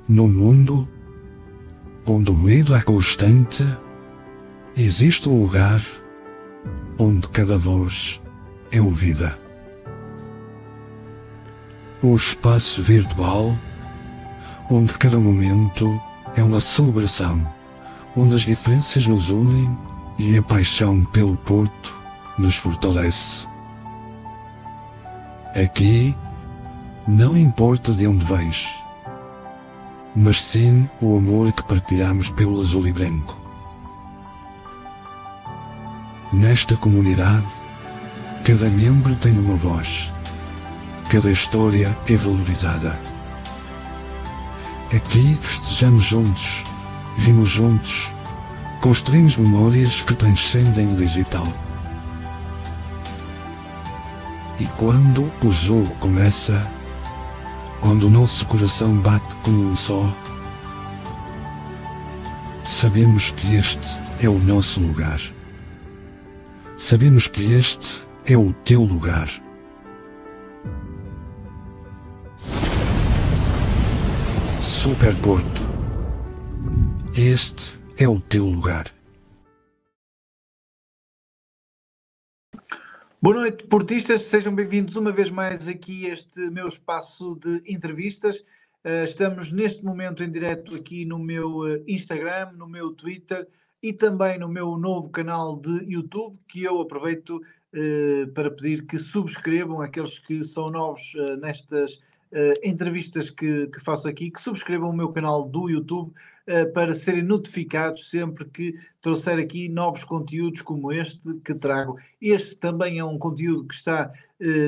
Num mundo onde o medo é constante, existe um lugar onde cada voz é ouvida. Um espaço virtual onde cada momento é uma celebração, onde as diferenças nos unem e a paixão pelo Porto nos fortalece. Aqui não importa de onde vens, mas sim o amor que partilhamos pelo azul e branco. Nesta comunidade, cada membro tem uma voz, cada história é valorizada. Aqui festejamos juntos, rimos juntos, construímos memórias que transcendem o digital. E quando o jogo começa, quando o nosso coração bate como um só, sabemos que este é o nosso lugar. Sabemos que este é o teu lugar. Super Porto. Este é o teu lugar. Boa noite, portistas. Sejam bem-vindos uma vez mais aqui a este meu espaço de entrevistas. Estamos neste momento em direto aqui no meu Instagram, no meu Twitter e também no meu novo canal de YouTube, que eu aproveito para pedir que subscrevam, aqueles que são novos nestas entrevistas que faço aqui, que subscrevam o meu canal do YouTube para serem notificados sempre que trouxer aqui novos conteúdos como este que trago. Este também é um conteúdo que está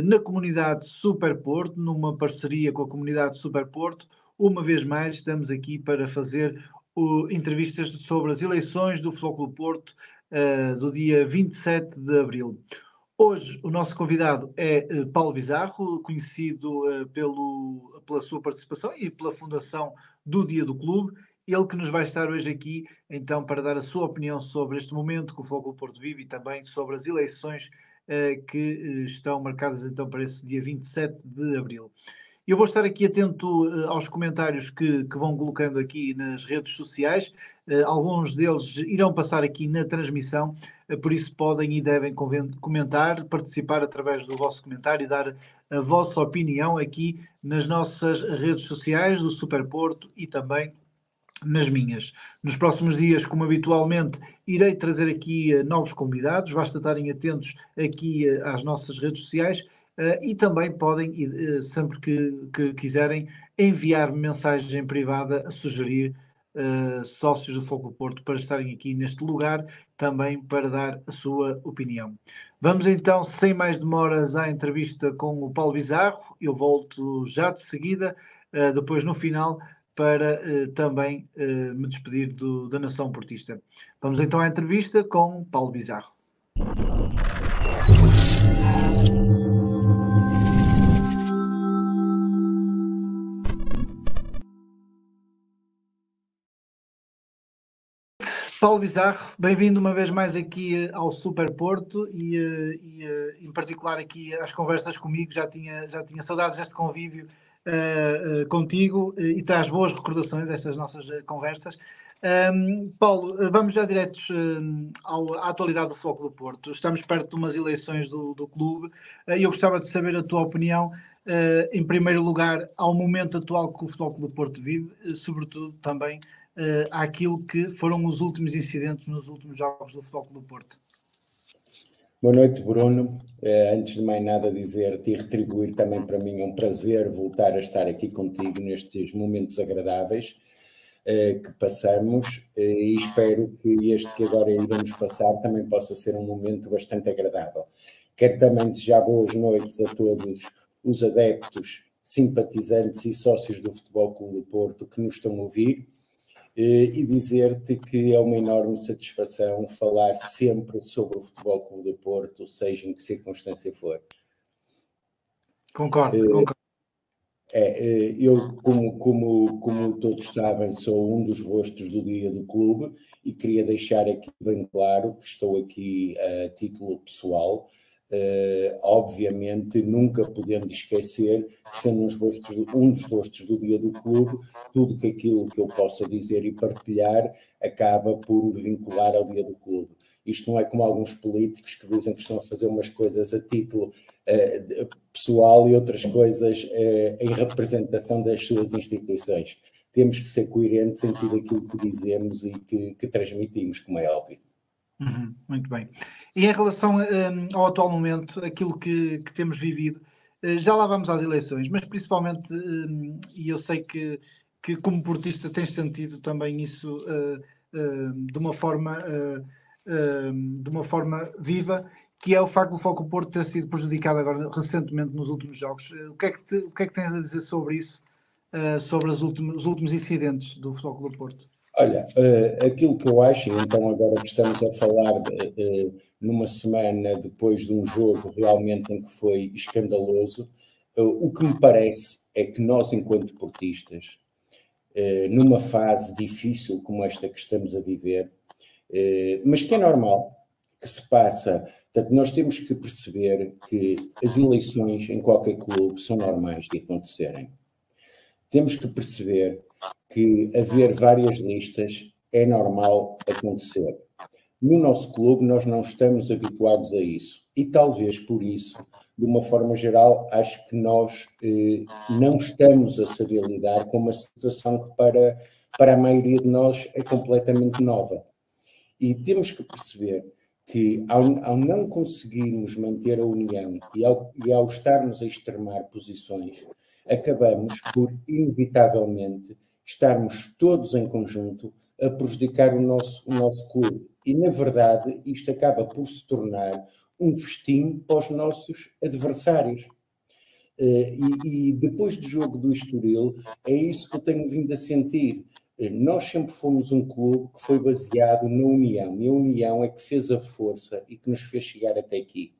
na comunidade Super Porto, numa parceria com a comunidade Super Porto. Uma vez mais estamos aqui para fazer entrevistas sobre as eleições do Futebol Clube Porto do dia 27 de Abril. Hoje o nosso convidado é Paulo Bizarro, conhecido pela sua participação e pela fundação do Dia do Clube. Ele que nos vai estar hoje aqui, então, para dar a sua opinião sobre este momento que o Futebol Clube Porto vive e também sobre as eleições que estão marcadas, então, para esse dia 27 de Abril. Eu vou estar aqui atento aos comentários que vão colocando aqui nas redes sociais. Alguns deles irão passar aqui na transmissão, por isso podem e devem comentar, participar através do vosso comentário e dar a vossa opinião aqui nas nossas redes sociais do Super Porto e também nas minhas. Nos próximos dias, como habitualmente, irei trazer aqui novos convidados, basta estarem atentos aqui às nossas redes sociais. E também podem, sempre que quiserem, enviar mensagem privada a sugerir sócios do Futebol Clube Porto para estarem aqui neste lugar, também para dar a sua opinião. Vamos então, sem mais demoras, à entrevista com o Paulo Bizarro. Eu volto já de seguida, depois no final, para também me despedir da Nação Portista. Vamos então à entrevista com Paulo Bizarro. Paulo Bizarro, bem-vindo uma vez mais aqui ao Super Porto e em particular aqui às conversas comigo. Já tinha saudades deste convívio contigo e traz boas recordações estas nossas conversas. Paulo, vamos já diretos à atualidade do Futebol Clube do Porto. Estamos perto de umas eleições do clube e eu gostava de saber a tua opinião, em primeiro lugar, ao momento atual que o Futebol Clube do Porto vive, sobretudo também àquilo que foram os últimos incidentes nos últimos jogos do Futebol Clube do Porto. Boa noite, Bruno. Antes de mais nada dizer-te e retribuir também para mim é um prazer voltar a estar aqui contigo nestes momentos agradáveis que passamos e espero que este que agora iremos passar também possa ser um momento bastante agradável. Quero também desejar boas noites a todos os adeptos, simpatizantes e sócios do Futebol Clube do Porto que nos estão a ouvir e dizer-te que é uma enorme satisfação falar sempre sobre o Futebol Clube do Porto, seja em que circunstância for. Concordo. Eu, como todos sabem, sou um dos rostos do Dia do Clube e queria deixar aqui bem claro que estou aqui a título pessoal obviamente nunca podendo esquecer que, sendo um dos rostos do dia do clube, tudo aquilo que eu possa dizer e partilhar acaba por me vincular ao dia do clube. Isto não é como alguns políticos que dizem que estão a fazer umas coisas a título pessoal e outras coisas em representação das suas instituições. Temos que ser coerentes em tudo aquilo que dizemos e que transmitimos, como é óbvio. Muito bem. E em relação ao atual momento, aquilo que temos vivido, já lá vamos às eleições, mas principalmente, e eu sei que como portista tens sentido também isso de uma forma viva, que é o facto do Futebol Clube do Porto ter sido prejudicado agora recentemente nos últimos jogos. O que é que tens a dizer sobre isso, sobre os últimos incidentes do Futebol Clube do Porto? Olha, aquilo que eu acho, então agora que estamos a falar numa semana depois de um jogo realmente em que foi escandaloso, o que me parece é que nós, enquanto portistas, numa fase difícil como esta que estamos a viver, mas que é normal, que se passa. Portanto, nós temos que perceber que as eleições em qualquer clube são normais de acontecerem. Temos que perceber que haver várias listas é normal acontecer. No nosso clube, nós não estamos habituados a isso. E talvez por isso, de uma forma geral, acho que nós não estamos a saber lidar com uma situação que para a maioria de nós é completamente nova. E temos que perceber que ao não conseguirmos manter a união e ao estarmos a extremar posições, acabamos por, inevitavelmente, estarmos todos em conjunto a prejudicar o nosso clube. E, na verdade, isto acaba por se tornar um festim para os nossos adversários. E depois do jogo do Estoril, é isso que eu tenho vindo a sentir. Nós sempre fomos um clube que foi baseado na união, e a união é que fez a força e que nos fez chegar até aqui.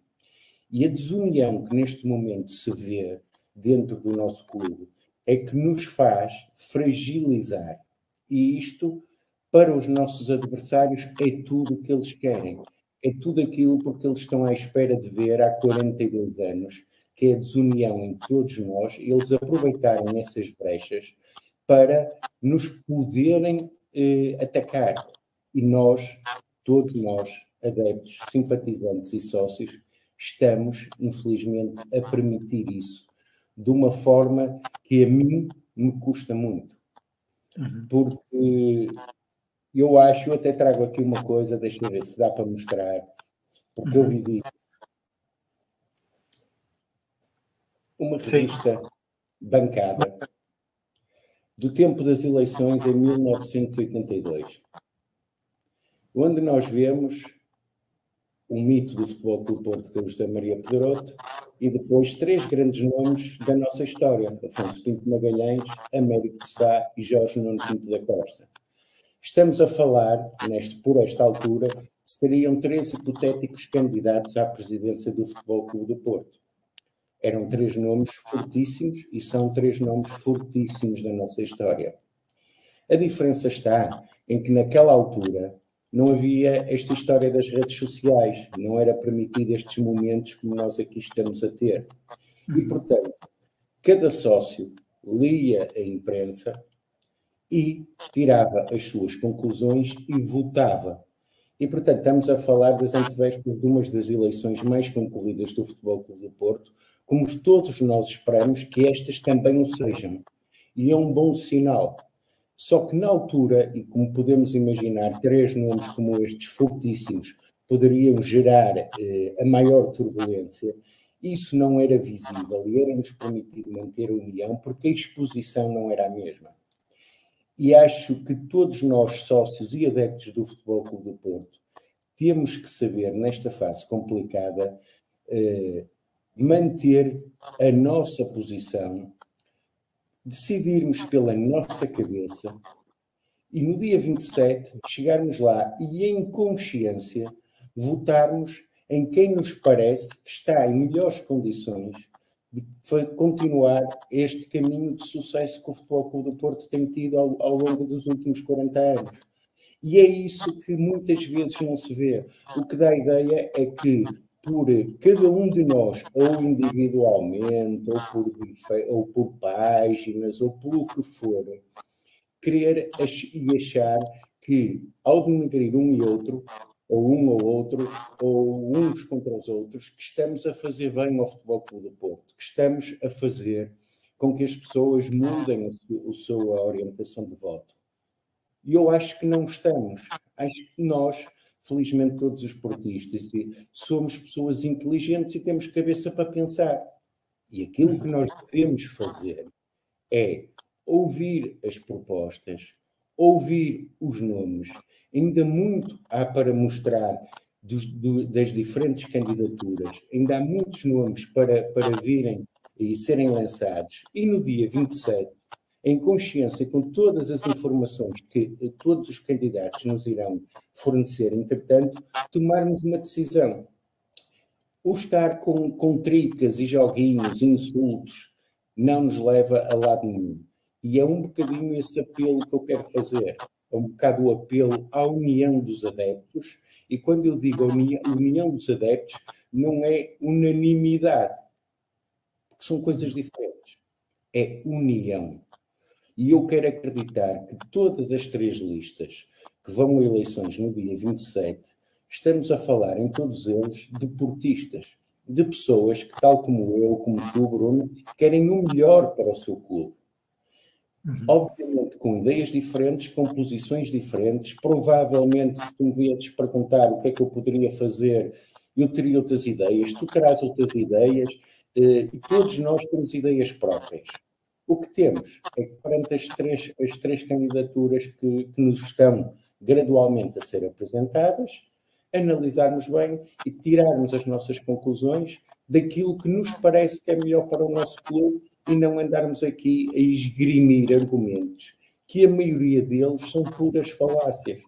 E a desunião que neste momento se vê dentro do nosso clube é que nos faz fragilizar. E isto, para os nossos adversários, é tudo o que eles querem. É tudo aquilo porque eles estão à espera de ver há 42 anos, que é a desunião em todos nós, e eles aproveitarem essas brechas para nos poderem atacar. E nós, todos nós, adeptos, simpatizantes e sócios, estamos, infelizmente, a permitir isso de uma forma que a mim me custa muito. Porque eu até trago aqui uma coisa, deixa eu ver se dá para mostrar, porque eu vivi uma revista bancada do tempo das eleições em 1982, onde nós vemos o mito do Futebol Clube do Porto, que é o José Maria Pedroto, e depois 3 grandes nomes da nossa história: Afonso Pinto Magalhães, Américo de Sá e Jorge Nuno Pinto da Costa. Estamos a falar, por esta altura, seriam 3 hipotéticos candidatos à presidência do Futebol Clube do Porto. Eram 3 nomes fortíssimos e são 3 nomes fortíssimos da nossa história. A diferença está em que naquela altura não havia esta história das redes sociais, não era permitido estes momentos como nós aqui estamos a ter. E, portanto, cada sócio lia a imprensa e tirava as suas conclusões e votava. E, portanto, estamos a falar das antevésperas de uma das eleições mais concorridas do Futebol Clube do Porto, como todos nós esperamos que estas também o sejam. E é um bom sinal. Só que na altura, e como podemos imaginar, 3 nomes como estes fortíssimos poderiam gerar a maior turbulência, isso não era visível e era-nos permitido manter a união porque a exposição não era a mesma. E acho que todos nós, sócios e adeptos do Futebol Clube do Porto, temos que saber, nesta fase complicada, manter a nossa posição, decidirmos pela nossa cabeça e no dia 27 chegarmos lá e em consciência votarmos em quem nos parece que está em melhores condições de continuar este caminho de sucesso que o Futebol Clube do Porto tem tido ao longo dos últimos 40 anos. E é isso que muitas vezes não se vê. O que dá a ideia é que por cada um de nós, ou individualmente, ou por páginas, ou pelo que for, querer e achar que, ao denegrir um e outro, ou um ou outro, ou uns contra os outros, que estamos a fazer bem ao Futebol Clube do Porto, que estamos a fazer com que as pessoas mudem a sua orientação de voto. E eu acho que não estamos. Acho que nós, felizmente todos os portistas, somos pessoas inteligentes e temos cabeça para pensar. E aquilo que nós devemos fazer é ouvir as propostas, ouvir os nomes. Ainda muito há para mostrar das diferentes candidaturas. Ainda há muitos nomes para virem e serem lançados. E no dia 27, em consciência com todas as informações que todos os candidatos nos irão fornecer, entretanto, tomarmos uma decisão. O estar com tricas e joguinhos, insultos, não nos leva a lado nenhum. E é um bocadinho esse apelo que eu quero fazer. É um bocado o apelo à união dos adeptos. E quando eu digo união dos adeptos, não é unanimidade, porque são coisas diferentes. É união. E eu quero acreditar que todas as 3 listas que vão a eleições no dia 27, estamos a falar em todos eles de portistas, de pessoas que, tal como eu, como tu, Bruno, querem o melhor para o seu clube. Obviamente com ideias diferentes, com posições diferentes. Provavelmente, se tu me viesses perguntar o que é que eu poderia fazer, eu teria outras ideias, tu terás outras ideias, e todos nós temos ideias próprias. O que temos é que, perante as três candidaturas que nos estão gradualmente a ser apresentadas, analisarmos bem e tirarmos as nossas conclusões daquilo que nos parece que é melhor para o nosso clube e não andarmos aqui a esgrimir argumentos que a maioria deles são puras falácias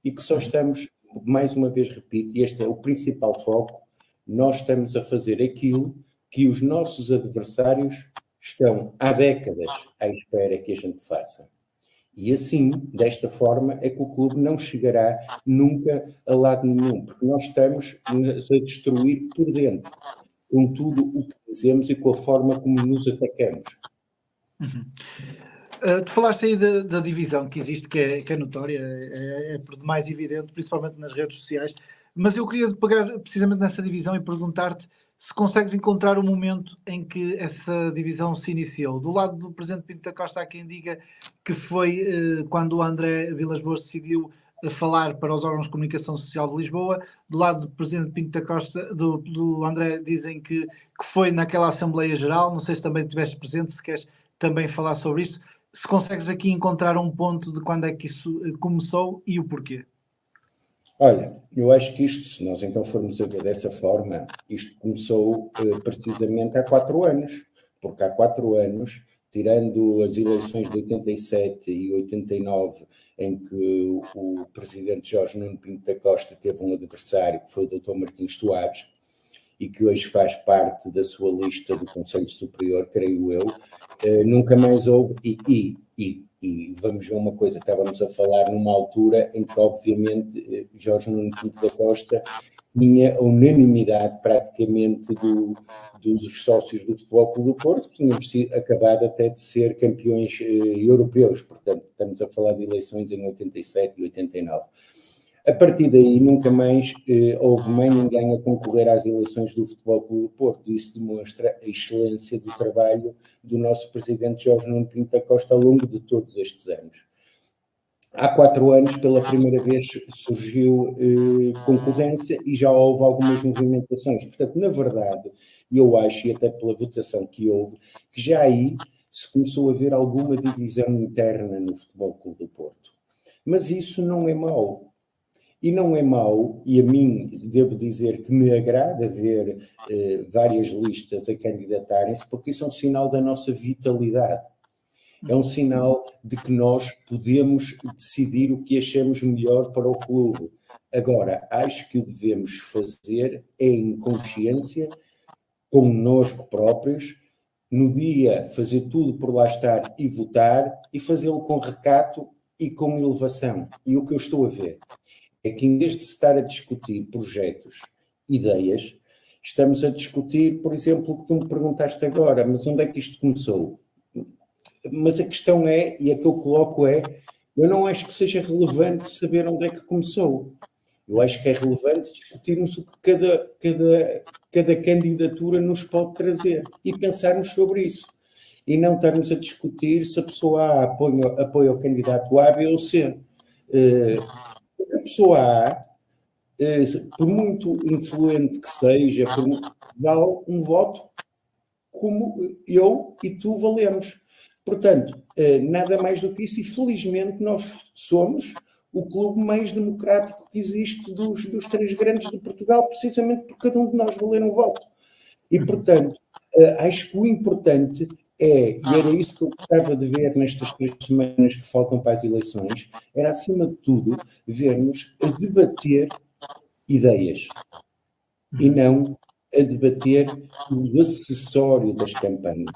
e que só estamos, mais uma vez repito, e este é o principal foco, nós estamos a fazer aquilo que os nossos adversários estão há décadas à espera que a gente faça. E assim, desta forma, é que o clube não chegará nunca a lado nenhum, porque nós estamos a destruir por dentro, com tudo o que dizemos e com a forma como nos atacamos. Tu falaste aí da divisão que existe, que é notória, é por demais evidente, principalmente nas redes sociais, mas eu queria pegar precisamente nessa divisão e perguntar-te se consegues encontrar o momento em que essa divisão se iniciou. Do lado do Presidente Pinto da Costa há quem diga que foi quando o André Vilas Boas decidiu falar para os órgãos de comunicação social de Lisboa. Do lado do Presidente Pinto da Costa, do André, dizem que foi naquela Assembleia Geral. Não sei se também estiveste presente, se queres também falar sobre isso. Se consegues aqui encontrar um ponto de quando é que isso começou e o porquê. Olha, eu acho que isto, se nós então formos a ver dessa forma, isto começou precisamente há 4 anos, porque há 4 anos, tirando as eleições de 87 e 89, em que o presidente Jorge Nuno Pinto da Costa teve um adversário, que foi o Dr. Martins Soares, e que hoje faz parte da sua lista do Conselho Superior, creio eu, nunca mais houve, e vamos ver uma coisa, estávamos a falar numa altura em que, obviamente, Jorge Nuno Pinto da Costa tinha a unanimidade praticamente dos sócios do Futebol Clube do Porto, que tínhamos acabado até de ser campeões europeus, portanto, estamos a falar de eleições em 87 e 89. A partir daí, nunca mais houve mais ninguém a concorrer às eleições do Futebol Clube do Porto. Isso demonstra a excelência do trabalho do nosso presidente Jorge Nuno Pinto da Costa ao longo de todos estes anos. Há 4 anos, pela primeira vez, surgiu concorrência e já houve algumas movimentações. Portanto, na verdade, eu acho, e até pela votação que houve, que já aí se começou a ver alguma divisão interna no Futebol Clube do Porto. Mas isso não é mau. E não é mau, e a mim devo dizer que me agrada ver várias listas a candidatarem-se, porque isso é um sinal da nossa vitalidade. É um sinal de que nós podemos decidir o que achamos melhor para o clube. Agora, acho que o devemos fazer em consciência, connosco próprios, no dia fazer tudo por lá estar e votar, e fazê-lo com recato e com elevação. E o que eu estou a ver é que, em vez de se estar a discutir projetos, ideias, estamos a discutir, por exemplo, o que tu me perguntaste agora, mas onde é que isto começou? Mas a questão é, e a que eu coloco é, eu não acho que seja relevante saber onde é que começou. Eu acho que é relevante discutirmos o que cada candidatura nos pode trazer e pensarmos sobre isso. E não estarmos a discutir se a pessoa A apoia o candidato A, B ou C. A pessoa A, por muito influente que seja, vale um voto como eu e tu valemos. Portanto, nada mais do que isso, e felizmente nós somos o clube mais democrático que existe dos três grandes de Portugal, precisamente por cada um de nós valer um voto. E, portanto, acho que o importante e era isso que eu gostava de ver nestas 3 semanas que faltam para as eleições, era, acima de tudo, vermos a debater ideias e não a debater o acessório das campanhas.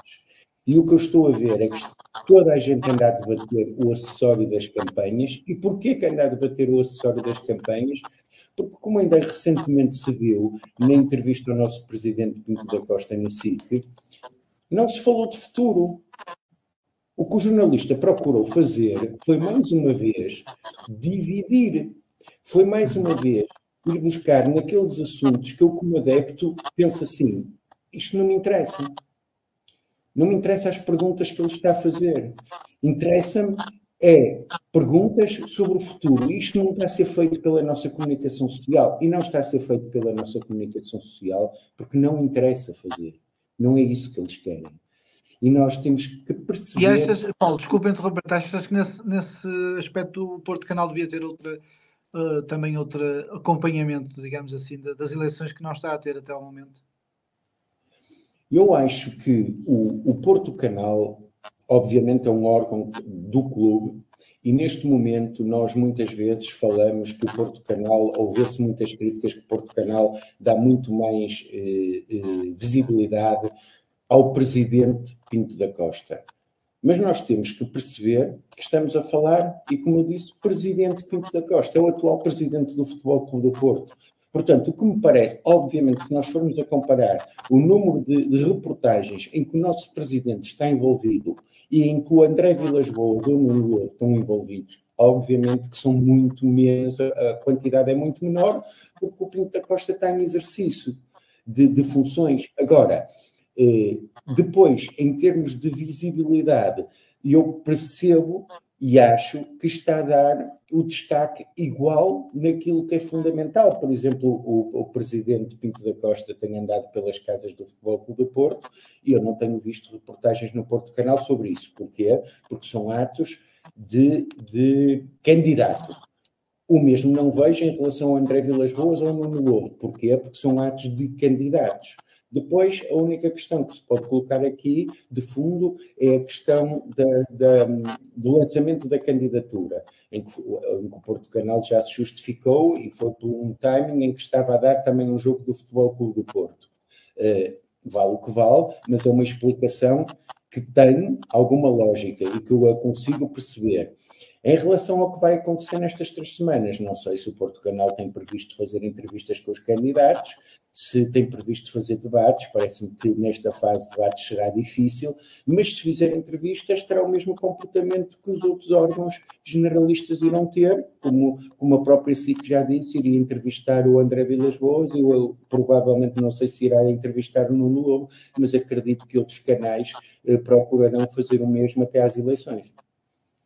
E o que eu estou a ver é que toda a gente anda a debater o acessório das campanhas. E porquê que anda a debater o acessório das campanhas? Porque, como ainda recentemente se viu na entrevista ao nosso presidente Pinto da Costa no SIC, não se falou de futuro. O que o jornalista procurou fazer foi, mais uma vez, dividir. Foi, mais uma vez, ir buscar naqueles assuntos que eu, como adepto, penso assim, isto não me interessa. Não me interessa as perguntas que ele está a fazer. Interessa-me perguntas sobre o futuro. Isto não está a ser feito pela nossa comunicação social. E não está a ser feito pela nossa comunicação social porque não interessa fazer. Não é isso que eles querem. E nós temos que perceber... E achas, Paulo, desculpa interromper, achas que nesse aspecto o Porto Canal devia ter também outro acompanhamento, digamos assim, das eleições que não está a ter até ao momento? Eu acho que o Porto Canal, obviamente, é um órgão do clube e, neste momento, nós muitas vezes falamos que o Porto Canal, ou vê-se muitas críticas que o Porto Canal dá muito mais visibilidade ao presidente Pinto da Costa. Mas nós temos que perceber que estamos a falar, e como eu disse, presidente Pinto da Costa, é o atual presidente do Futebol Clube do Porto. Portanto, o que me parece, obviamente, se nós formos a comparar o número de reportagens em que o nosso presidente está envolvido e em que o André Vilas-Boas ou o Nuno Lobo estão envolvidos, obviamente que são muito menos, a quantidade é muito menor, porque o Pinto da Costa está em exercício de funções. Agora, depois, em termos de visibilidade, eu percebo e acho que está a dar o destaque igual naquilo que é fundamental. Por exemplo, o presidente Pinto da Costa tem andado pelas casas do Futebol Clube do Porto e eu não tenho visto reportagens no Porto Canal sobre isso. Porquê? Porque são atos de candidato. O mesmo não vejo em relação ao André Vilas-Boas ou ao Nuno Lobo. Porquê? Porque são atos de candidatos. Depois, a única questão que se pode colocar aqui, de fundo, é a questão do lançamento da candidatura, em que o Porto Canal já se justificou e foi por um timing em que estava a dar também um jogo do Futebol Clube do Porto. Vale o que vale, mas é uma explicação que tem alguma lógica e que eu consigo perceber. Em relação ao que vai acontecer nestas 3 semanas, não sei se o Porto Canal tem previsto fazer entrevistas com os candidatos, se tem previsto fazer debates, parece-me que nesta fase de debates será difícil, mas se fizer entrevistas terá o mesmo comportamento que os outros órgãos generalistas irão ter, como a própria SIC já disse, iria entrevistar o André Vilas-Boas, eu provavelmente não sei se irá entrevistar o Nuno Lobo, mas acredito que outros canais procurarão fazer o mesmo até às eleições.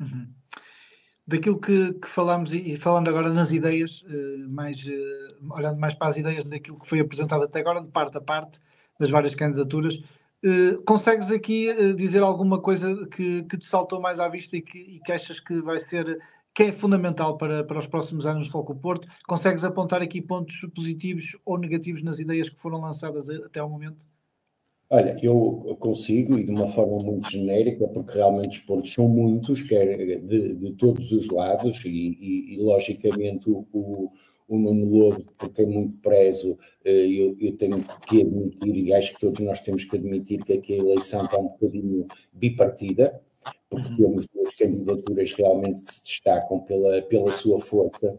Uhum. Daquilo que falámos e falando agora nas ideias, olhando mais para as ideias daquilo que foi apresentado até agora, de parte a parte, das várias candidaturas, consegues aqui dizer alguma coisa que te saltou mais à vista e que achas que vai ser, que é fundamental para os próximos anos do Futebol Porto? Consegues apontar aqui pontos positivos ou negativos nas ideias que foram lançadas até ao momento? Olha, eu consigo, e de uma forma muito genérica, porque realmente os pontos são muitos, quer de todos os lados, e logicamente o Nuno Lobo, porque é muito preso, eu tenho que admitir, e acho que todos nós temos que admitir que aqui a eleição está um bocadinho bipartida, porque temos 2 candidaturas realmente que se destacam pela sua força.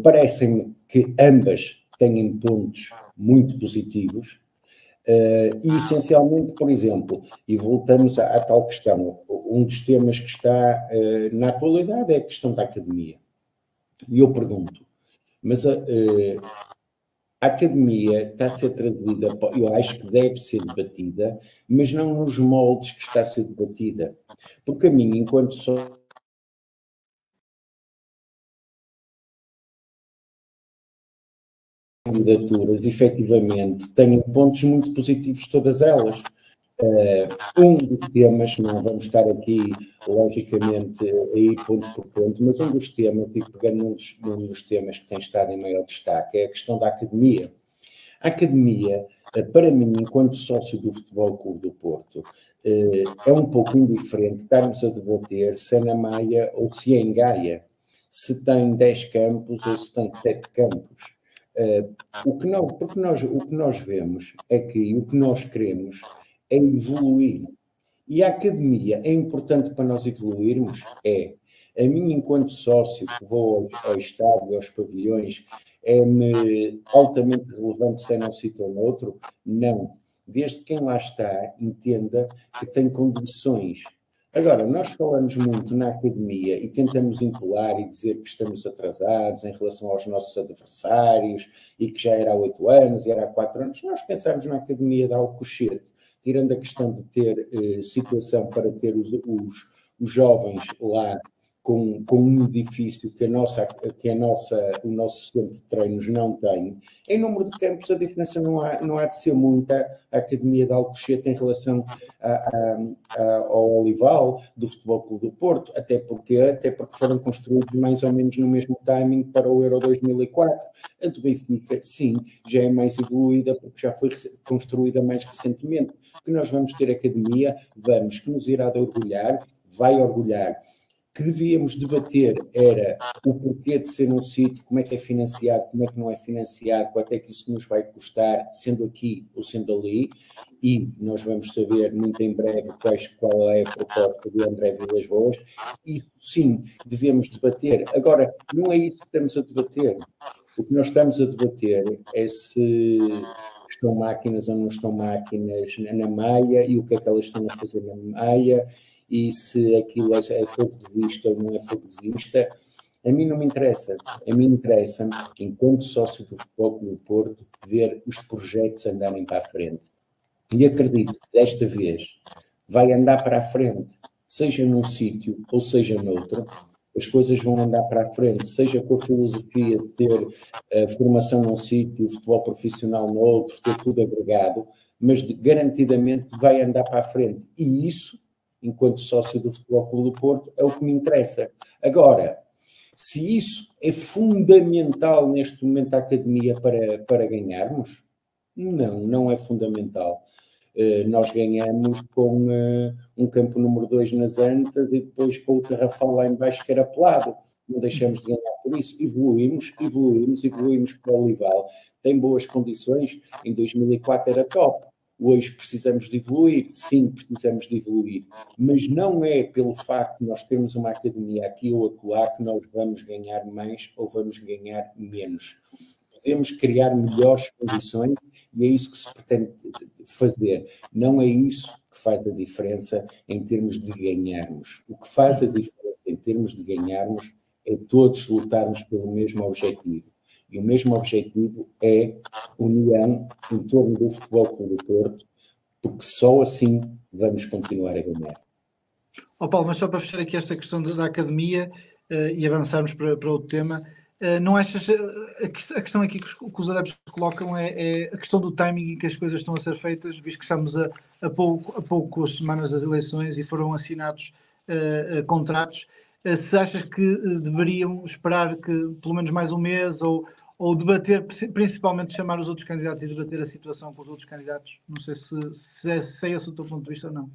Parece-me que ambas têm pontos muito positivos. E essencialmente, por exemplo, e voltamos à tal questão, um dos temas que está na atualidade é a questão da academia. E eu pergunto, mas a academia está a ser trazida, eu acho que deve ser debatida, mas não nos moldes que está a ser debatida. Porque a mim, enquanto só candidaturas, efetivamente, têm pontos muito positivos todas elas. Um dos temas, não vamos estar aqui, logicamente, a ir ponto por ponto, mas um dos temas, e pegando num dos temas que tem estado em maior destaque, é a questão da academia. A academia, para mim, enquanto sócio do Futebol Clube do Porto, é um pouco indiferente estarmos a debater se é na Maia ou se é em Gaia, se tem 10 campos ou se tem 7 campos. O que nós vemos é que o que nós queremos é evoluir. E a academia é importante para nós evoluirmos? É. A mim, enquanto sócio, que vou ao estádio, aos pavilhões, é-me altamente relevante se é num sítio ou no outro? Não. Desde quem lá está entenda que tem condições. Agora, nós falamos muito na academia e tentamos impular e dizer que estamos atrasados em relação aos nossos adversários e que já era há 8 anos e era há 4 anos. Nós pensamos na academia de Alcochete, tirando a questão de ter situação para ter os jovens lá com um edifício que o nosso centro de treinos não tem. Em número de campos, a diferença não há de ser muita a Academia de Alcochete em relação ao Olival, do Futebol Clube do Porto, até porque foram construídos mais ou menos no mesmo timing para o Euro 2004. A do Benfica, sim, já é mais evoluída porque já foi construída mais recentemente. Que nós vamos ter academia, que nos irá orgulhar, vai orgulhar. Que devíamos debater era o porquê de ser um sítio, como é que é financiado, como é que não é financiado, quanto é que isso nos vai custar, sendo aqui ou sendo ali, e nós vamos saber muito em breve qual é a proposta de André Vilas-Boas, e sim, devemos debater. Agora, não é isso que estamos a debater. O que nós estamos a debater é se estão máquinas ou não estão máquinas na Maia, e o que é que elas estão a fazer na Maia, e se aquilo é fogo de vista ou não é fogo de vista, a mim não me interessa. A mim interessa, enquanto sócio do Futebol Clube do Porto, ver os projetos andarem para a frente. E acredito que desta vez vai andar para a frente, seja num sítio ou seja noutro, as coisas vão andar para a frente, seja com a filosofia de ter formação num sítio, futebol profissional no outro, ter tudo agregado, mas garantidamente vai andar para a frente. E isso, enquanto sócio do Futebol Clube do Porto, é o que me interessa. Agora, se isso é fundamental neste momento à academia para ganharmos, não é fundamental. Nós ganhamos com um campo número 2 nas Antas e depois com o Tarrafal lá em baixo que era pelado. Não deixamos de ganhar por isso. Evoluímos para o Olival. Tem boas condições. Em 2004 era top. Hoje precisamos de evoluir, sim, precisamos de evoluir, mas não é pelo facto de nós termos uma academia aqui ou acolá que nós vamos ganhar mais ou vamos ganhar menos. Podemos criar melhores condições e é isso que se pretende fazer. Não é isso que faz a diferença em termos de ganharmos. O que faz a diferença em termos de ganharmos é todos lutarmos pelo mesmo objetivo. E o mesmo objetivo é união em torno do Futebol Clube do Porto, porque só assim vamos continuar a ganhar. Paulo, mas só para fechar aqui esta questão da academia e avançarmos para outro tema, não achas a questão aqui que os adeptos colocam é a questão do timing em que as coisas estão a ser feitas, visto que estamos a poucas semanas das eleições e foram assinados contratos? Se achas que deveriam esperar que pelo menos mais um mês ou debater, principalmente chamar os outros candidatos e debater a situação com os outros candidatos? Não sei se é esse o teu ponto de vista ou não.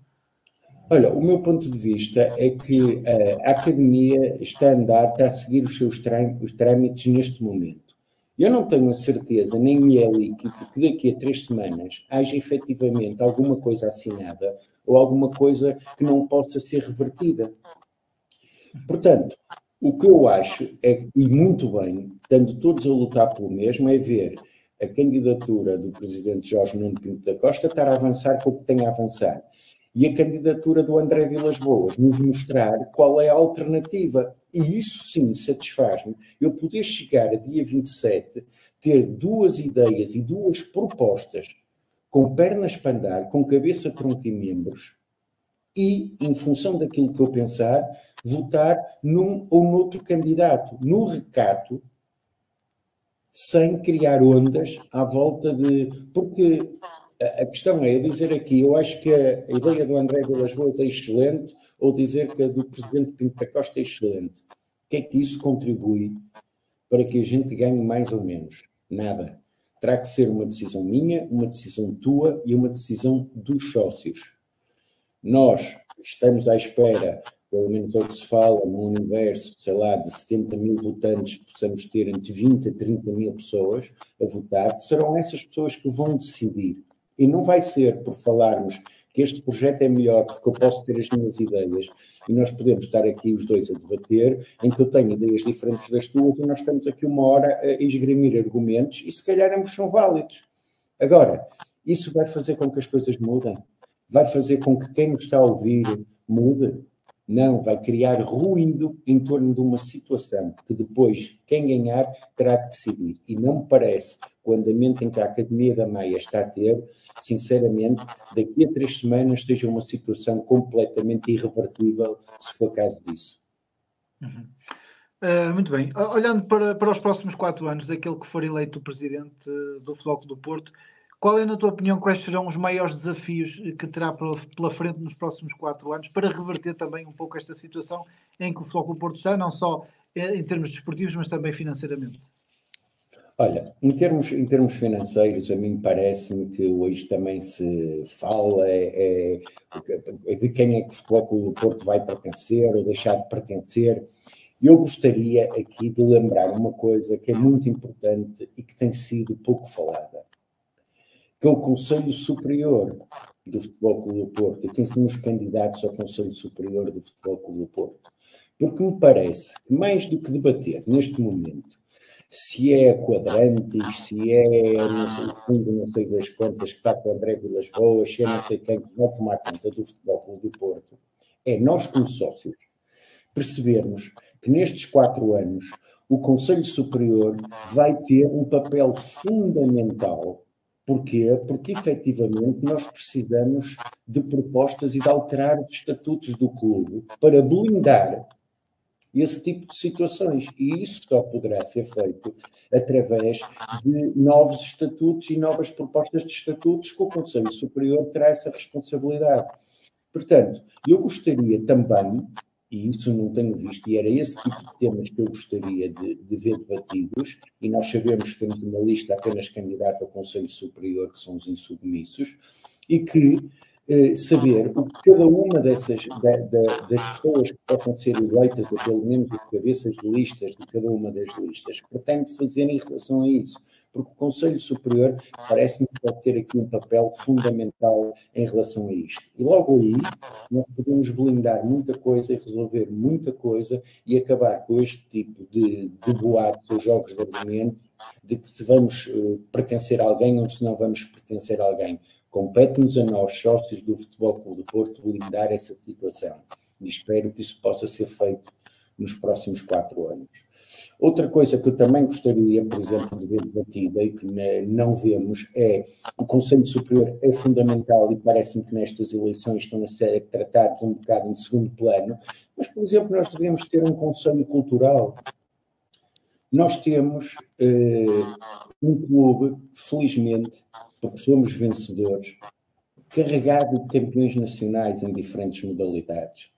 Olha, o meu ponto de vista é que a academia está a seguir os seus trâmites neste momento. Eu não tenho a certeza, nem me é líquido, que daqui a 3 semanas haja efetivamente alguma coisa assinada ou alguma coisa que não possa ser revertida. Portanto, o que eu acho é, e muito bem, estando todos a lutar pelo mesmo, é ver a candidatura do presidente Jorge Nuno Pinto da Costa estar a avançar com o que tem a avançar. E a candidatura do André Vilas-Boas nos mostrar qual é a alternativa. E isso sim satisfaz-me. Eu poder chegar a dia 27, ter 2 ideias e 2 propostas com pernas para andar, com cabeça, tronco e membros, e, em função daquilo que eu pensar, votar num ou noutro candidato, no recato, sem criar ondas à volta de... Porque a questão é, eu dizer aqui, eu acho que a ideia do André Vilas-Boas é excelente, ou dizer que a do presidente Pinto da Costa é excelente. O que é que isso contribui para que a gente ganhe mais ou menos? Nada. Terá que ser uma decisão minha, uma decisão tua e uma decisão dos sócios. Nós estamos à espera, pelo menos é o que se fala, no universo, sei lá, de 70 mil votantes, que possamos ter entre 20 a 30 mil pessoas a votar, serão essas pessoas que vão decidir. E não vai ser por falarmos que este projeto é melhor porque eu posso ter as minhas ideias e nós podemos estar aqui os dois a debater, em que eu tenho ideias diferentes das tuas e nós estamos aqui 1 hora a esgrimir argumentos e se calhar ambos são válidos. Agora, isso vai fazer com que as coisas mudem? Vai fazer com que quem nos está a ouvir mude? Não, vai criar ruído em torno de uma situação que depois quem ganhar terá que decidir. E não me parece, com o andamento em que a Academia da Maia está a ter, sinceramente, daqui a 3 semanas esteja uma situação completamente irrevertível, se for caso disso. Muito bem. Olhando para os próximos 4 anos, daquele que for eleito o presidente do Futebol Clube do Porto, qual é, na tua opinião, quais serão os maiores desafios que terá pela frente nos próximos 4 anos para reverter também um pouco esta situação em que o Futebol Clube do Porto está, não só em termos desportivos, mas também financeiramente? Olha, em termos financeiros, a mim parece-me que hoje também se fala de quem é que o Futebol Clube do Porto vai pertencer ou deixar de pertencer. Eu gostaria aqui de lembrar uma coisa que é muito importante e que tem sido pouco falada, que é o Conselho Superior do Futebol Clube do Porto e quem são os candidatos ao Conselho Superior do Futebol Clube do Porto. Porque me parece que mais do que debater neste momento se é Quadrantes, se é o fundo não sei das quantas que está com o André Vilas-Boas, se é não sei quem que vai tomar conta do Futebol Clube do Porto, é nós como sócios percebermos que nestes 4 anos o Conselho Superior vai ter um papel fundamental. Porquê? Porque, efetivamente, nós precisamos de propostas e de alterar os estatutos do clube para blindar esse tipo de situações. E isso só poderá ser feito através de novos estatutos e novas propostas de estatutos que o Conselho Superior terá essa responsabilidade. Portanto, eu gostaria também, e isso não tenho visto, e era esse tipo de temas que eu gostaria de ver debatidos, e nós sabemos que temos uma lista apenas candidata ao Conselho Superior, que são os insubmissos, e que saber o que cada uma das pessoas que possam ser eleitas, ou pelo menos os cabeças de listas de cada uma das listas, pretende fazer em relação a isso. Porque o Conselho Superior parece-me que pode ter aqui um papel fundamental em relação a isto. E logo aí nós podemos blindar muita coisa e resolver muita coisa e acabar com este tipo de boatos ou jogos de argumentos de que se vamos pertencer a alguém ou se não vamos pertencer a alguém. Compete-nos a nós, sócios do Futebol Clube do Porto, blindar essa situação. E espero que isso possa ser feito nos próximos 4 anos. Outra coisa que eu também gostaria, por exemplo, de ver debatida e que não vemos é o Conselho Superior é fundamental e parece-me que nestas eleições estão a ser tratados um bocado em segundo plano, mas, por exemplo, nós devemos ter um Conselho Cultural. Nós temos um clube, felizmente, porque somos vencedores, carregado de campeões nacionais em diferentes modalidades.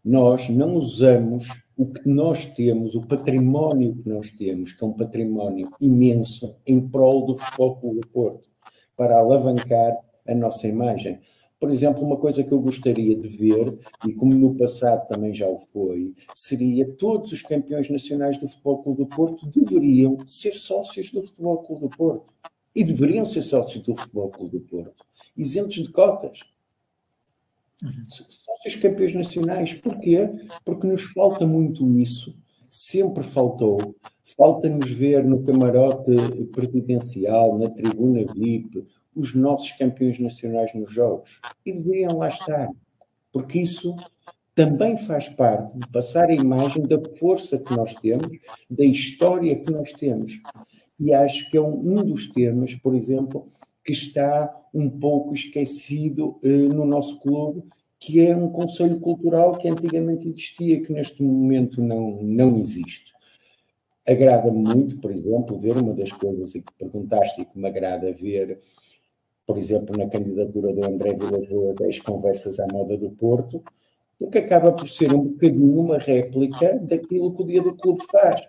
Nós não usamos o que nós temos, o património que nós temos, que é um património imenso, em prol do Futebol Clube do Porto, para alavancar a nossa imagem. Por exemplo, uma coisa que eu gostaria de ver, e como no passado também já o foi, seria todos os campeões nacionais do Futebol Clube do Porto deveriam ser sócios do Futebol Clube do Porto. E deveriam ser sócios do Futebol Clube do Porto. Isentos de cotas. Sócios campeões nacionais. Porquê? Porque nos falta muito isso, sempre faltou. Falta-nos ver no camarote presidencial, na tribuna VIP, os nossos campeões nacionais nos jogos. E deveriam lá estar, porque isso também faz parte de passar a imagem da força que nós temos, da história que nós temos. E acho que é um dos temas, por exemplo, que está um pouco esquecido no nosso clube, que é um conselho cultural que antigamente existia, que neste momento não existe. Agrada-me muito, por exemplo, ver uma das coisas que perguntaste e que me agrada ver, por exemplo, na candidatura do André Vilas Boas das conversas à moda do Porto, porque acaba por ser um bocadinho uma réplica daquilo que o Dia do Clube faz.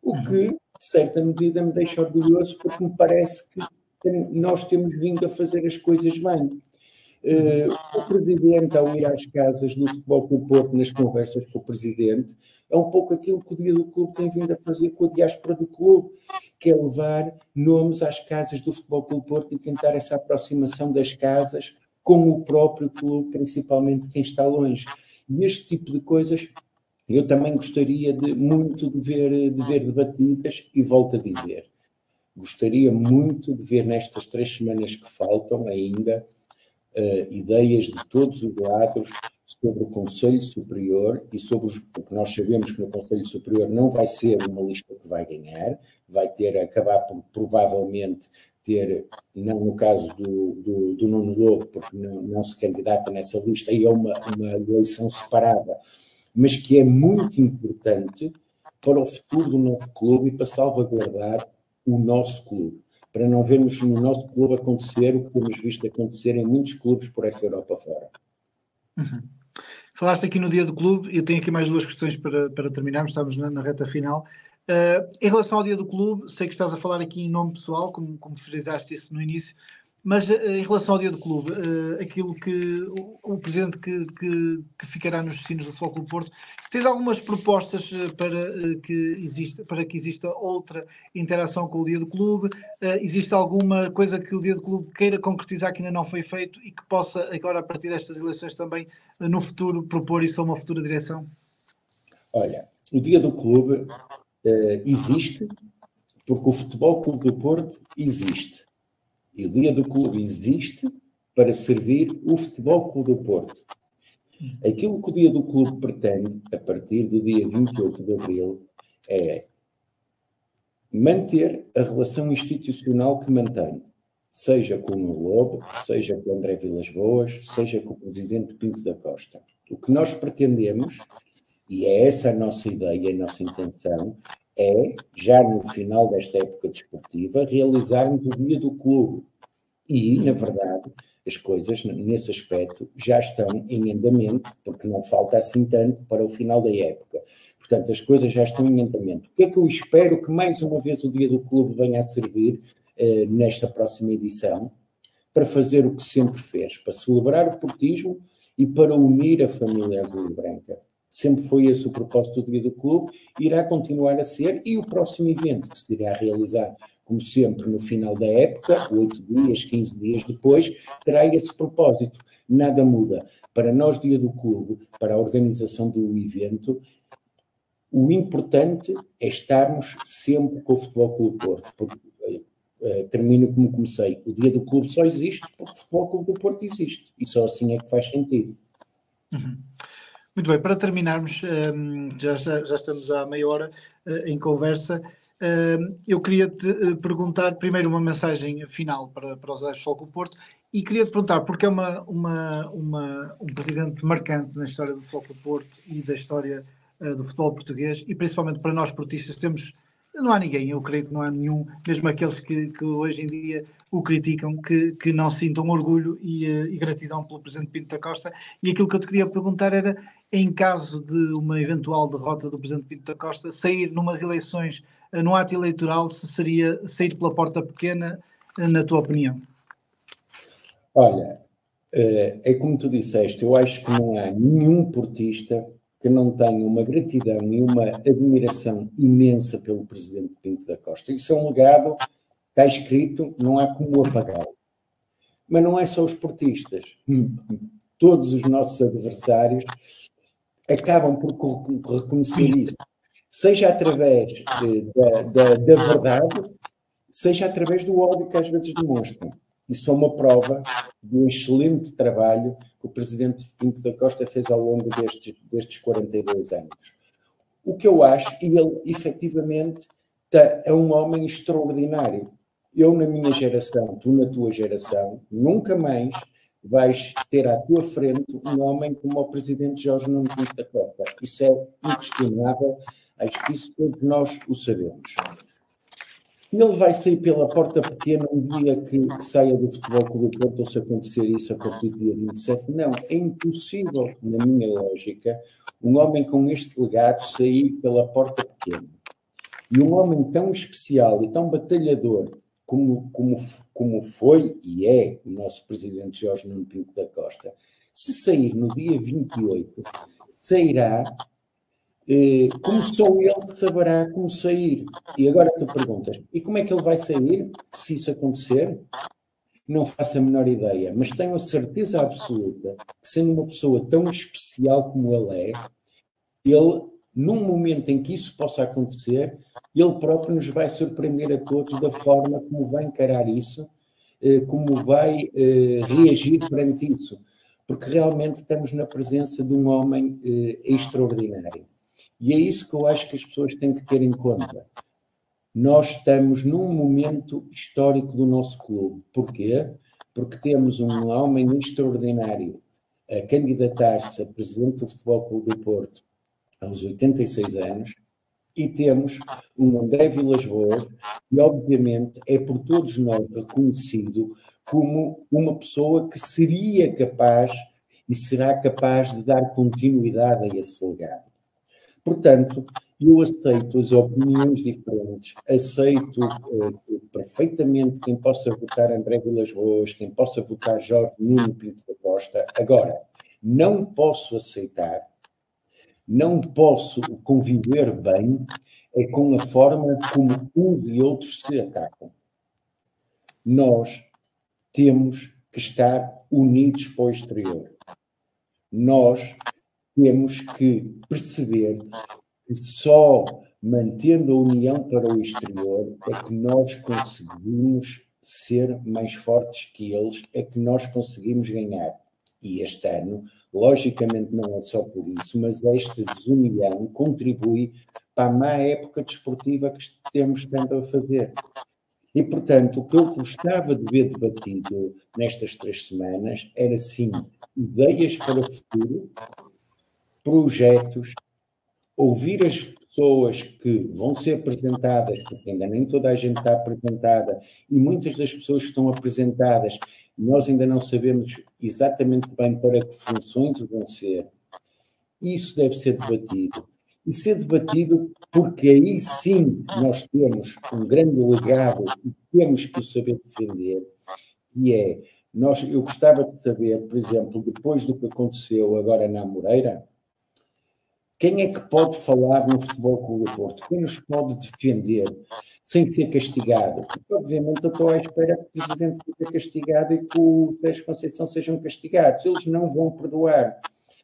O que, de certa medida, me deixa orgulhoso, porque me parece que nós temos vindo a fazer as coisas bem. O Presidente, ao ir às casas do Futebol Clube Porto, nas conversas com o Presidente, é um pouco aquilo que o Dia do Clube tem vindo a fazer com a diáspora do clube, que é levar nomes às casas do Futebol Clube Porto e tentar essa aproximação das casas com o próprio clube, principalmente quem está longe. E este tipo de coisas eu também gostaria muito de ver debatidas, e volto a dizer, gostaria muito de ver nestas 3 semanas que faltam ainda ideias de todos os lados sobre o Conselho Superior e sobre porque nós sabemos que no Conselho Superior não vai ser uma lista que vai ganhar, vai acabar por provavelmente ter, não no caso do Nuno Lobo, porque não se candidata nessa lista, e é uma eleição separada, mas que é muito importante para o futuro do nosso clube e para salvaguardar o nosso clube, para não vermos no nosso clube acontecer o que temos visto acontecer em muitos clubes por essa Europa fora. Uhum. Falaste aqui no Dia do Clube, eu tenho aqui mais 2 questões para terminarmos, estamos na reta final. Em relação ao Dia do Clube, sei que estás a falar aqui em nome pessoal, como frisaste isso no início, mas em relação ao Dia do Clube, aquilo que o Presidente que ficará nos destinos do Futebol Clube Porto, tens algumas propostas para que exista outra interação com o Dia do Clube? Existe alguma coisa que o Dia do Clube queira concretizar que ainda não foi feito e que possa, agora a partir destas eleições também, no futuro, propor isso a uma futura direção? Olha, o Dia do Clube existe porque o Futebol Clube do Porto existe. E o Dia do Clube existe para servir o Futebol Clube do Porto. Aquilo que o Dia do Clube pretende, a partir do dia 28 de abril, é manter a relação institucional que mantém, seja com o Nuno Lobo, seja com o André Vilas Boas, seja com o Presidente Pinto da Costa. O que nós pretendemos, e é essa a nossa ideia, a nossa intenção, é, já no final desta época desportiva, realizarmos o Dia do Clube. E, na verdade, as coisas, nesse aspecto, já estão em andamento, porque não falta assim tanto para o final da época. Portanto, as coisas já estão em andamento. O que é que eu espero que, mais uma vez, o Dia do Clube venha a servir nesta próxima edição? Para fazer o que sempre fez, para celebrar o portismo e para unir a família azul e branca. Sempre foi esse o propósito do Dia do Clube, irá continuar a ser, e o próximo evento que se irá realizar, como sempre, no final da época, 8 dias, 15 dias depois, terá esse propósito. Nada muda. Para nós, Dia do Clube, para a organização do evento, o importante é estarmos sempre com o Futebol Clube do Porto, porque termino como comecei. O Dia do Clube só existe porque o Futebol Clube do Porto existe, e só assim é que faz sentido. Uhum. Muito bem, para terminarmos, já estamos há meia hora em conversa. Eu queria-te perguntar primeiro uma mensagem final para os adeptos do Futebol Clube Porto, e queria-te perguntar, porque é um presidente marcante na história do Futebol Clube Porto e da história do futebol português, e principalmente para nós portistas não há ninguém, eu creio que não há nenhum, mesmo aqueles que hoje em dia o criticam, que não sintam orgulho e gratidão pelo Presidente Pinto da Costa. E aquilo que eu te queria perguntar era, em caso de uma eventual derrota do Presidente Pinto da Costa, sair numas eleições, no ato eleitoral, se seria sair pela porta pequena, na tua opinião? Olha, é como tu disseste, eu acho que não há nenhum portista que não tenha uma gratidão e uma admiração imensa pelo Presidente Pinto da Costa. Isso é um legado, está escrito, não há como apagá-lo. Mas não é só os portistas. Todos os nossos adversários acabam por reconhecer isso. seja através da verdade, seja através do ódio que às vezes demonstram. Isso é uma prova do excelente trabalho que o presidente Pinto da Costa fez ao longo destes 42 anos. O que eu acho, e ele efetivamente é um homem extraordinário. Eu, na minha geração, tu na tua geração, nunca mais vais ter à tua frente um homem como o presidente Jorge Nuno Pinto da Costa. Isso é inquestionável, acho que isso todos nós o sabemos. Se ele vai sair pela porta pequena um dia que saia do Futebol Clube do Porto, ou se acontecer isso a partir do dia 27, não, é impossível, na minha lógica, um homem com este legado sair pela porta pequena. E um homem tão especial e tão batalhador como foi e é o nosso presidente Jorge Nuno Pinto da Costa, se sair no dia 28, sairá como só ele saberá como sair. E agora tu perguntas, e como é que ele vai sair se isso acontecer? Não faço a menor ideia, mas tenho a certeza absoluta que, sendo uma pessoa tão especial como ele é, ele, num momento em que isso possa acontecer, ele próprio nos vai surpreender a todos da forma como vai encarar isso, como vai reagir perante isso, porque realmente estamos na presença de um homem extraordinário. E é isso que eu acho que as pessoas têm que ter em conta. Nós estamos num momento histórico do nosso clube. Porquê? Porque temos um homem extraordinário a candidatar-se a presidente do Futebol Clube do Porto aos 86 anos e temos um André Vilas-Boas que, obviamente, é por todos nós reconhecido como uma pessoa que seria capaz e será capaz de dar continuidade a esse legado. Portanto, eu aceito as opiniões diferentes, aceito perfeitamente quem possa votar André Vilas-Boas, quem possa votar Jorge Nuno Pinto da Costa. Agora, não posso aceitar, não posso conviver bem com a forma como uns e outros se atacam. Nós temos que estar unidos para o exterior. Nós temos que perceber que só mantendo a união para o exterior é que nós conseguimos ser mais fortes que eles, é que nós conseguimos ganhar. E este ano, logicamente não é só por isso, mas esta desunião contribui para a má época desportiva que temos estado a fazer. E, portanto, o que eu gostava de ver debatido nestas 3 semanas era, sim, ideias para o futuro, projetos, ouvir as pessoas que vão ser apresentadas, porque ainda nem toda a gente está apresentada, e muitas das pessoas que estão apresentadas, nós ainda não sabemos exatamente bem para que funções vão ser. Isso deve ser debatido. E ser debatido porque aí sim nós temos um grande legado e temos que o saber defender, e eu gostava de saber, por exemplo, depois do que aconteceu agora na Amoreira, quem é que pode falar no Futebol Clube do Porto? Quem nos pode defender sem ser castigado? Porque, obviamente, eu estou à espera que o Presidente seja castigado e que o Sérgio Conceição sejam castigados. Eles não vão perdoar.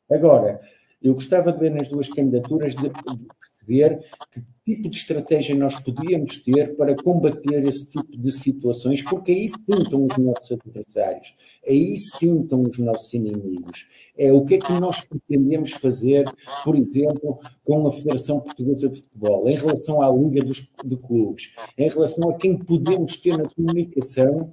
Agora, eu gostava de ver nas 2 candidaturas de perceber que tipo de estratégia nós podíamos ter para combater esse tipo de situações, porque aí sim estão os nossos adversários, aí sim estão os nossos inimigos. O que é que nós pretendemos fazer, por exemplo, com a Federação Portuguesa de Futebol, em relação à Liga de Clubes, em relação a quem podemos ter na comunicação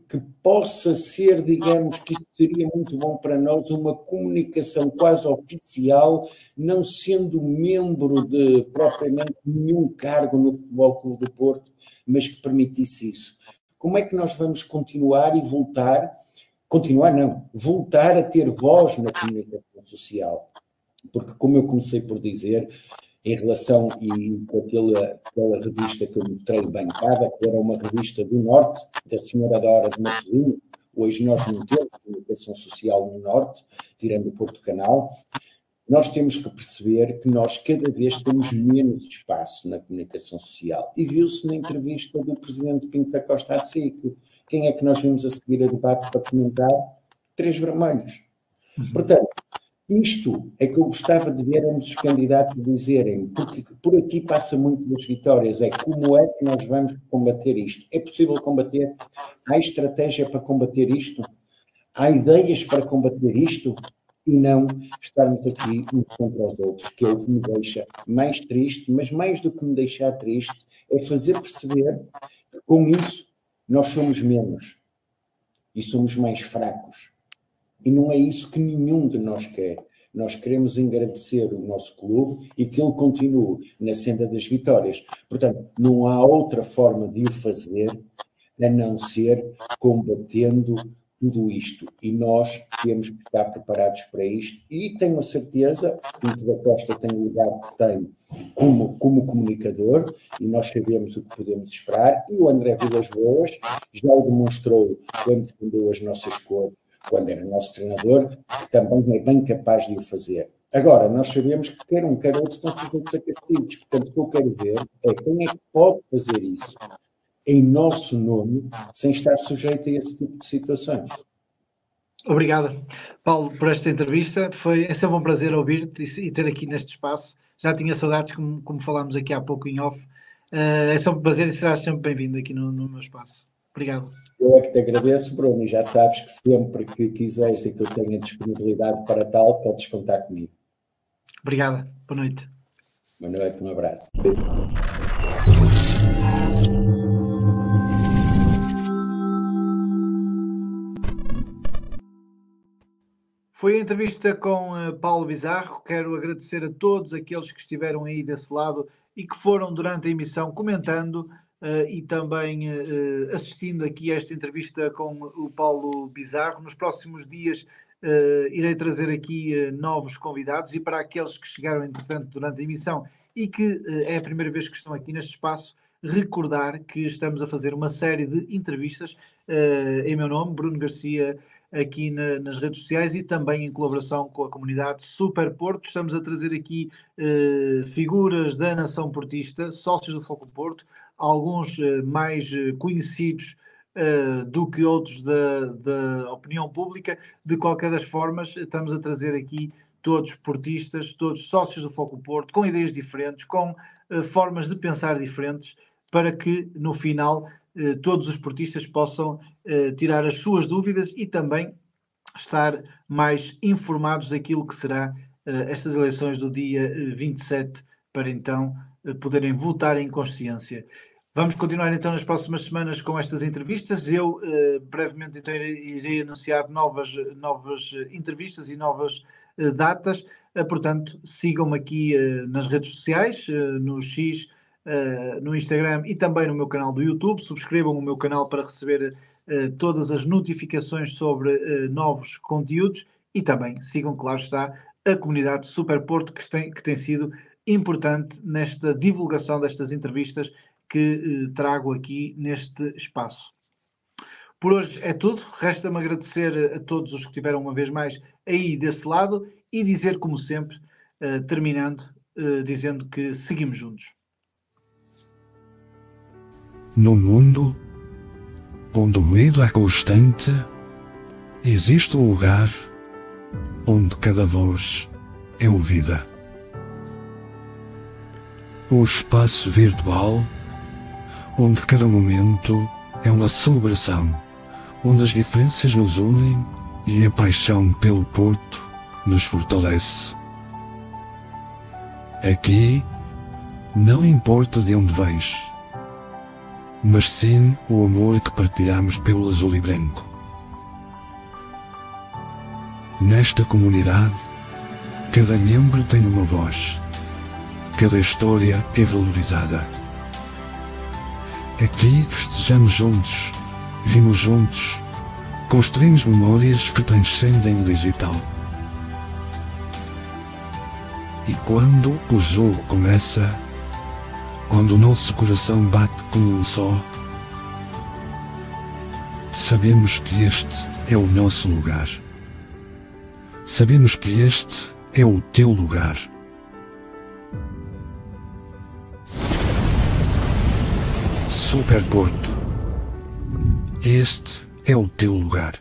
que possa ser, digamos, que isso seria muito bom para nós, uma comunicação quase oficial, não sendo membro de propriamente nenhum cargo no Futebol Clube do Porto, mas que permitisse isso. Como é que nós vamos continuar e voltar a ter voz na comunicação social? Porque, como eu comecei por dizer, em relação com aquela revista que eu mostrei, Bancada, que era uma revista do Norte, da Senhora da Hora de Matosinhos. Hoje nós não temos comunicação social no Norte, tirando o Porto Canal. Nós temos que perceber que nós cada vez temos menos espaço na comunicação social. E viu-se na entrevista do Presidente Pinto da Costa à SIC. Quem é que nós vimos a seguir a debate para comentar? 3 vermelhos. Portanto, Isto é que eu gostava de ver ambos os candidatos dizerem, porque por aqui passa muito das vitórias, é como é que nós vamos combater isto? É possível combater? Há estratégia para combater isto? Há ideias para combater isto? E não estarmos aqui uns contra os outros, que é o que me deixa mais triste, mas mais do que me deixar triste, é fazer perceber que com isso nós somos menos e somos mais fracos. E não é isso que nenhum de nós quer. Nós queremos engrandecer o nosso clube e que ele continue na senda das vitórias. Portanto, não há outra forma de o fazer a não ser combatendo tudo isto. E nós temos que estar preparados para isto. E tenho a certeza que Pinto da Costa tem o lugar que tem como comunicador e nós sabemos o que podemos esperar. E o André Vilas-Boas já o demonstrou quando defendeu as nossas cores, quando era nosso treinador, que também é bem capaz de o fazer. Agora, nós sabemos que quer um, quer outro estão sujeitos a castigos. Portanto, o que eu quero ver é quem é que pode fazer isso em nosso nome, sem estar sujeito a esse tipo de situações. Obrigado, Paulo, por esta entrevista. É sempre um prazer ouvir-te e ter aqui neste espaço. Já tinha saudades, como falámos aqui há pouco em off. É sempre um prazer e serás sempre bem-vindo aqui no meu espaço. Obrigado. Eu é que te agradeço, Bruno, e já sabes que sempre que quiseres e que eu tenha disponibilidade para tal, podes contar comigo. Obrigado. Boa noite. Boa noite, um abraço. Foi a entrevista com Paulo Bizarro. Quero agradecer a todos aqueles que estiveram aí desse lado e que foram durante a emissão comentando e também assistindo aqui a esta entrevista com o Paulo Bizarro. Nos próximos dias irei trazer aqui novos convidados, e para aqueles que chegaram, entretanto, durante a emissão e que é a primeira vez que estão aqui neste espaço, recordar que estamos a fazer uma série de entrevistas em meu nome, Bruno Garcia, aqui nas redes sociais e também em colaboração com a comunidade Super Porto. Estamos a trazer aqui figuras da nação portista, sócios do Foco Porto, alguns mais conhecidos do que outros da opinião pública. De qualquer das formas, estamos a trazer aqui todos portistas, todos sócios do Foco Porto, com ideias diferentes, com formas de pensar diferentes, para que no final todos os portistas possam tirar as suas dúvidas e também estar mais informados daquilo que será estas eleições do dia 27, para então poderem votar em consciência. Vamos continuar então nas próximas semanas com estas entrevistas. Eu brevemente então irei anunciar novas entrevistas e novas datas. Portanto, sigam-me aqui nas redes sociais, no X, no Instagram e também no meu canal do YouTube. Subscrevam o meu canal para receber todas as notificações sobre novos conteúdos, e também sigam, claro está, a comunidade Super Porto, que tem sido importante nesta divulgação destas entrevistas que trago aqui neste espaço. Por hoje é tudo. Resta-me agradecer a todos os que estiveram uma vez mais aí desse lado e dizer, como sempre, terminando, dizendo que seguimos juntos. No mundo onde o medo é constante, existe um lugar onde cada voz é ouvida. Um espaço virtual onde cada momento é uma celebração, onde as diferenças nos unem e a paixão pelo Porto nos fortalece. Aqui não importa de onde vens, mas sim o amor que partilhamos pelo azul e branco. Nesta comunidade, cada membro tem uma voz, cada história é valorizada. Aqui festejamos juntos, rimos juntos, construímos memórias que transcendem o digital. E quando o jogo começa, quando o nosso coração bate como um só, sabemos que este é o nosso lugar. Sabemos que este é o teu lugar. Super Porto. Este é o teu lugar.